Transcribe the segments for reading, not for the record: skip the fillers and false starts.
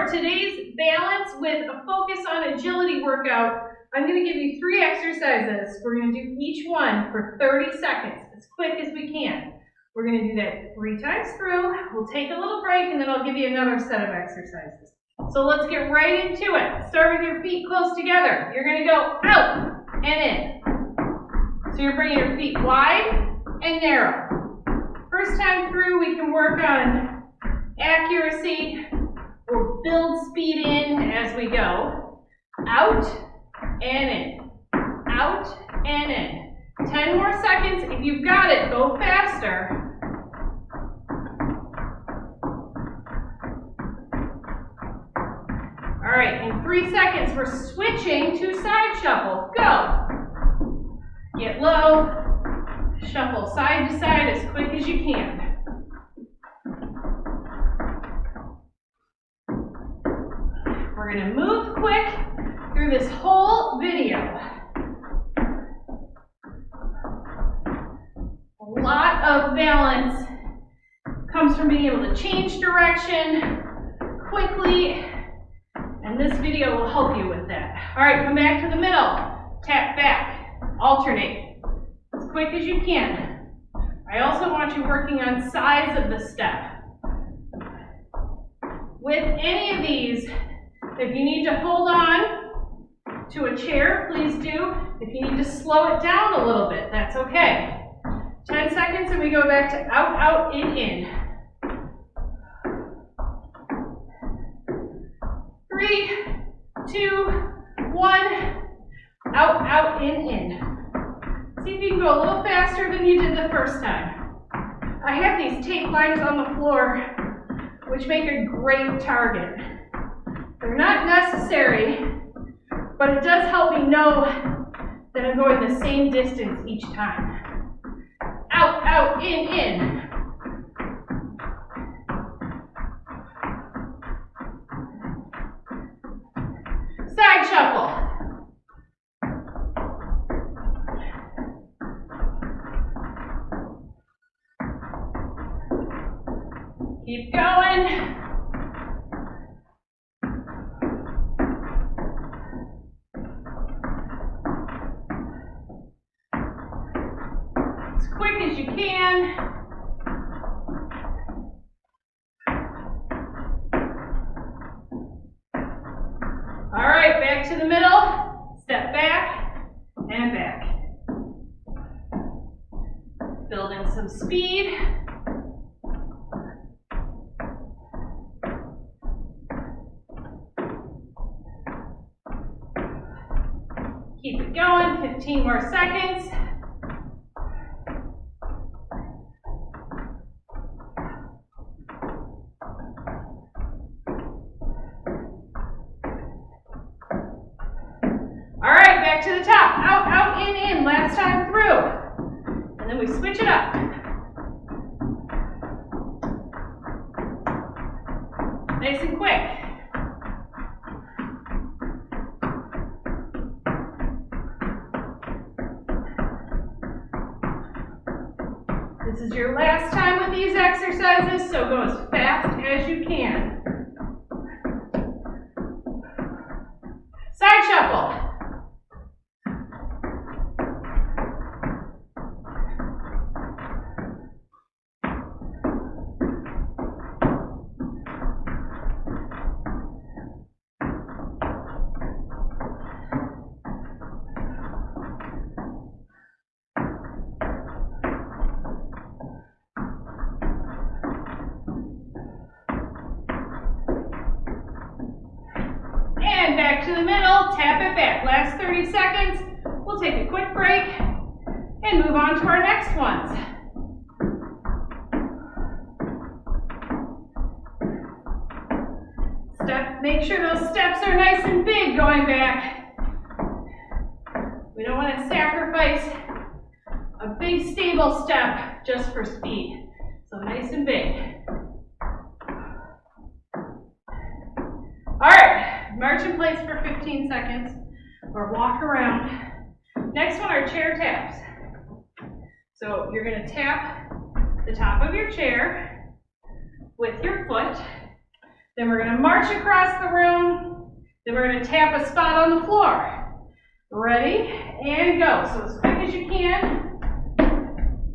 for today's balance with a focus on agility workout, I'm going to give you 3 exercises. We're going to do each one for 30 seconds, as quick as we can. We're going to do that 3 times through. We'll take a little break, and then I'll give you another set of exercises. So let's get right into it. Start with your feet close together. You're going to go out and in. So you're bringing your feet wide and narrow. First time through, we can work on accuracy. We'll build speed in as we go. Out and in. Out and in. 10 more seconds. If you've got it, go faster. All right, in 3 seconds, we're switching to side shuffle. Go. Get low. Shuffle side to side as quick as you can. We're going to move quick through this whole video. A lot of balance comes from being able to change direction quickly, and this video will help you with that. All right, come back to the middle. Tap back. Alternate as quick as you can. I also want you working on size of the step. With any of these, if you need to hold on to a chair, please do. If you need to slow it down a little bit, that's okay. 10 seconds and we go back to out, out, in. 3, 2, 1, out, out, in. See if you can go a little faster than you did the first time. I have these tape lines on the floor, which make a great target. They're not necessary, but it does help me know that I'm going the same distance each time. Out, out, in. Side shuffle. Keep going. As quick as you can. All right, back to the middle. Step back and back. Building some speed. Keep it going, 15 more seconds. All right, back to the top. Out, out, in, last time through. And then we switch it up. Nice and quick. This is your last time with these exercises, so go as fast as you can. Side shuffle. And back to the middle, tap it back. Last 30 seconds. We'll take a quick break and move on to our next ones. Make sure those steps are nice and big going back. We don't want to sacrifice a big stable step just for speed. So nice and big. All right, march in place for 15 seconds or walk around. Next one are chair taps. So you're going to tap the top of your chair with your foot. Then we're gonna march across the room. Then we're gonna tap a spot on the floor. Ready? And go. So as quick as you can,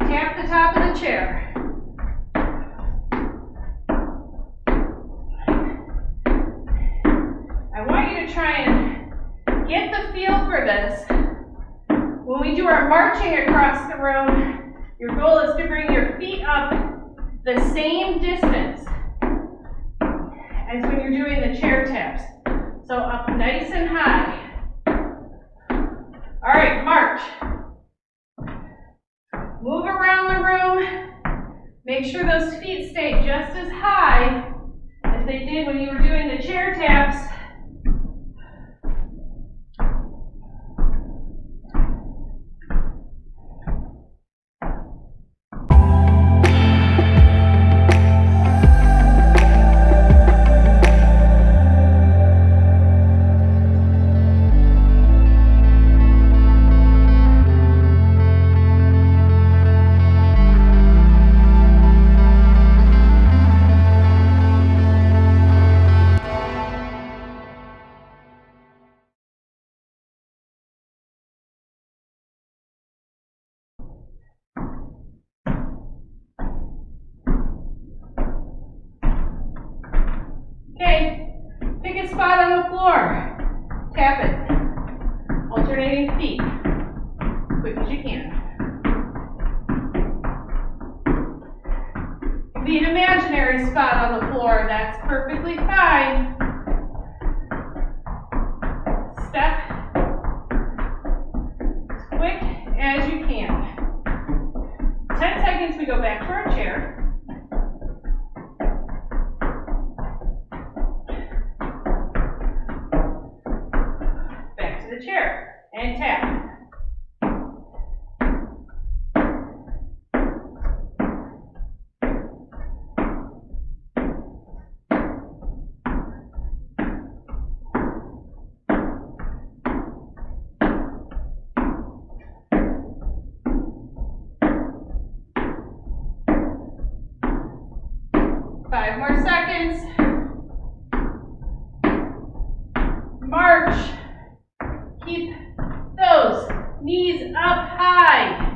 tap the top of the chair. I want you to try and get the feel for this. When we do our marching across the room, your goal is to bring your feet up the same distance as when you're doing the chair taps. So up nice and high. All right, march. Move around the room. Make sure those feet stay just as high as they did when you were doing the chair taps. Okay, pick a spot on the floor. Tap it. Alternating feet. As quick as you can. It can be an imaginary spot on the floor. That's perfectly fine. Step as quick as you can. 10 seconds, we go back to our chair. Chair and tap. Five more seconds. March. Keep those knees up high.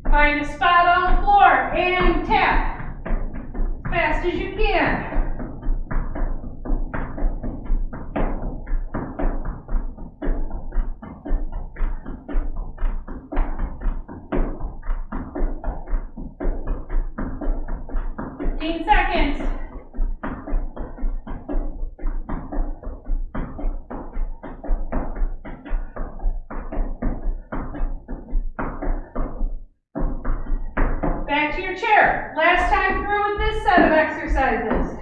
Find a spot on the floor and tap as fast as you can. Seconds. Back to your chair. Last time through with this set of exercises.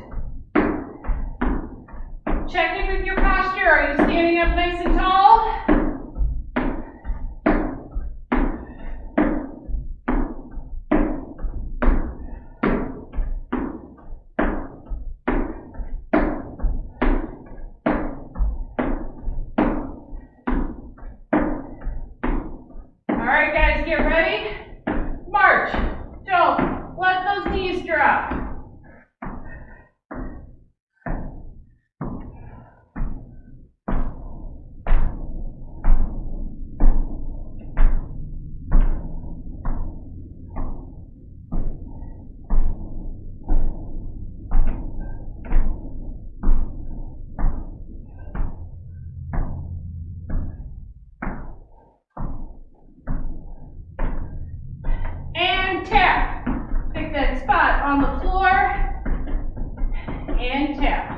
Check in with your posture. Are you standing up nice and tall? All right, guys, get ready. March. Don't let those knees drop. And tap. Pick that spot on the floor and tap.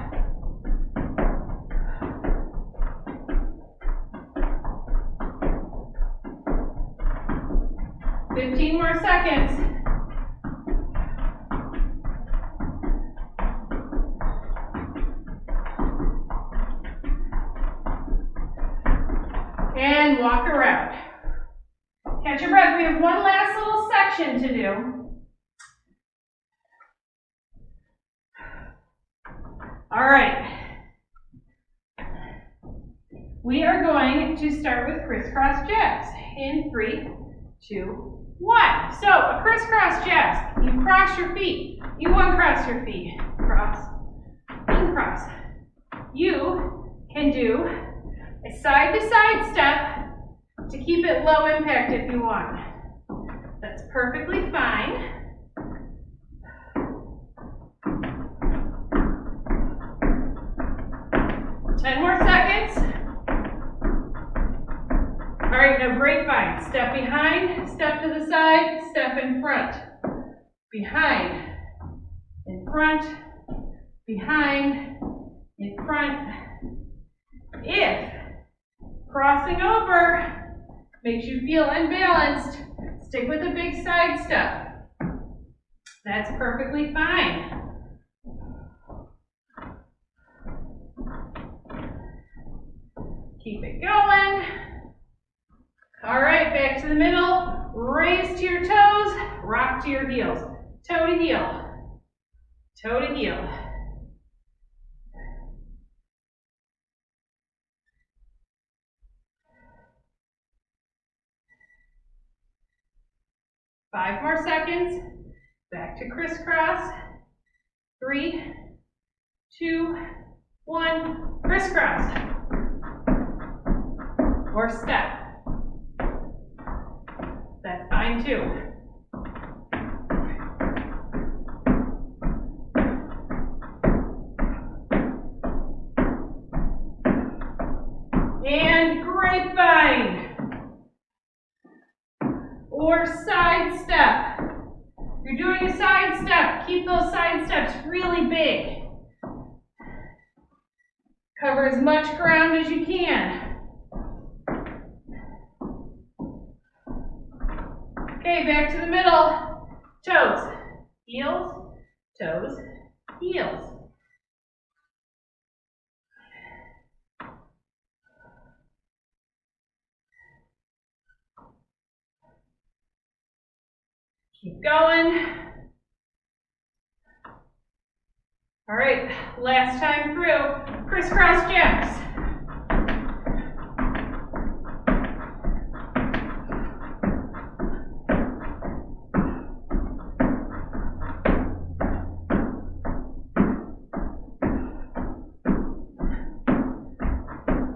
Fifteen more seconds. And walk around. Catch your breath. We have one last little section to do. All right. We are going to start with crisscross jabs in 3, 2, 1. So a crisscross jab, you cross your feet, you uncross your feet, cross, uncross. You can do a side-to-side step to keep it low impact if you want. That's perfectly fine. Ten more seconds. All right, now grapevine. Step behind, step to the side, step in front. Behind, in front, behind, in front. If crossing over makes you feel unbalanced, stick with a big side step. That's perfectly fine. Keep it going. All right, back to the middle. Raise to your toes, rock to your heels. Toe to heel, toe to heel. Five more seconds. Back to crisscross. 3, 2, 1. Crisscross. Or step. That's fine too. And grapevine. Or side step. You're doing a side step. Keep those side steps really big. Cover as much ground as you can. Okay, back to the middle. Toes, heels, toes, heels. Keep going. All right, last time through, crisscross jabs.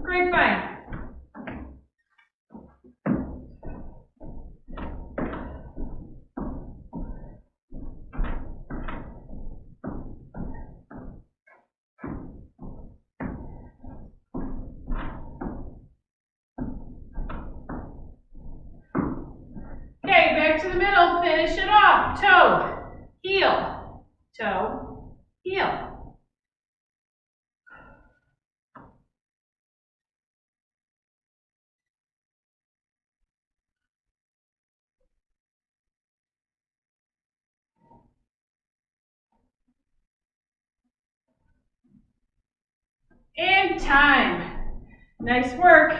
Grapevine. Okay, back to the middle, finish it off. Toe, heel, toe, heel. And time. Nice work.